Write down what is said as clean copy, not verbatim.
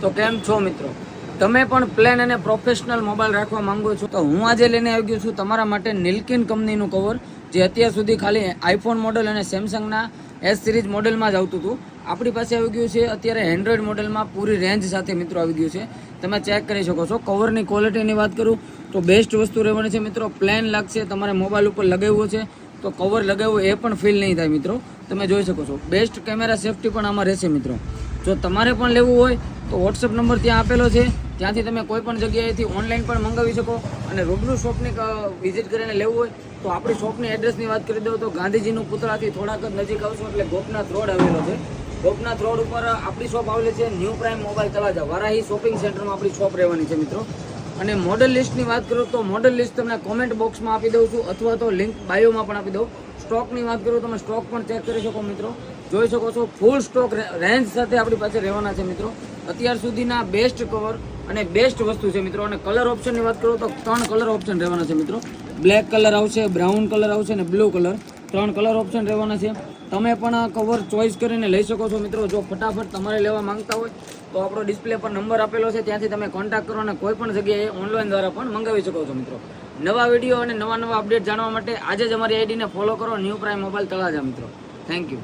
તો કેમ છો મિત્રો? તમે પણ પ્લેન અને પ્રોફેશનલ મોબાઈલ રાખવા માંગો છો તો હું આજે લઈને આવી ગયો છું તમારા માટે નિલ્કિન કંપનીનું કવર, જે અત્યાર સુધી ખાલી આઈફોન મોડલ અને સેમસંગના એસ સિરીઝ મોડેલમાં જ આવતું હતું. આપણી પાસે આવી ગયું છે અત્યારે એન્ડ્રોઈડ મોડેલમાં પૂરી રેન્જ સાથે મિત્રો આવી ગયું છે. તમે ચેક કરી શકો છો. કવરની ક્વોલિટીની વાત કરું તો બેસ્ટ વસ્તુ રહેવાની છે મિત્રો. પ્લેન લાગશે, તમારે મોબાઈલ ઉપર લગાવ્યો છે તો કવર લગાવવું એ પણ ફીલ નહીં થાય મિત્રો. તમે જોઈ શકો છો. બેસ્ટ કેમેરા સેફ્ટી પણ આમાં રહેશે મિત્રો. જો તમારે પણ લેવું હોય તો વોટ્સઅપ નંબર ત્યાં આપેલો છે, ત્યાંથી તમે કોઈ પણ જગ્યાએથી ઓનલાઈન પણ મંગાવી શકો. અને રૂબરૂ શોપની વિઝિટ કરીને લેવું હોય તો આપણી શોપની એડ્રેસની વાત કરી દઉં તો ગાંધીજીનું પુતળાથી થોડાક જ નજીક આવશો એટલે ગોપનાથ રોડ આવેલો છે. ગોપનાથ રોડ ઉપર આપણી શોપ આવેલી છે. New prime mobile Talaja Varahi shopping સેન્ટરમાં આપણી શોપ રહેવાની છે મિત્રો. અને મોડલ લિસ્ટની વાત કરું તો મોડલ લિસ્ટ તમને કોમેન્ટ બોક્સમાં આપી દઉં છું, અથવા તો લિંક બાયોમાં પણ આપી દઉં. સ્ટોકની વાત કરું તમે સ્ટોક પણ ચેક કરી શકો મિત્રો. જોઈ શકો છો ફૂલ સ્ટોક રેન્જ સાથે આપણી પાસે રહેવાના છે મિત્રો. અત્યાર સુધીના બેસ્ટ કવર અને બેસ્ટ વસ્તુ છે મિત્રો. અને કલર ઓપ્શનની વાત કરું તો 3 કલર ઓપ્શન રહેવાના છે મિત્રો. બ્લેક કલર આવશે, બ્રાઉન કલર આવશે અને બ્લુ કલર, 3 કલર ઓપ્શન રહેવાના છે. તમે પણ કવર ચોઈસ કરીને લઈ શકો છો મિત્રો. જો ફટાફટ તમારે લેવા માંગતા હોય તો આપણો ડિસ્પ્લે પર નંબર આપેલો છે, ત્યાંથી તમે કોન્ટેક્ટ કરો અને કોઈ પણ જગ્યાએ ઓનલાઈન દ્વારા પણ મંગાવી શકો છો મિત્રો. નવા વિડીયો અને નવા અપડેટ જાણવા માટે આજે જ અમારી આઈડીને ફોલો કરો, ન્યૂ પ્રાઇમ મોબાઈલ તળાજા મિત્રો. Thank you.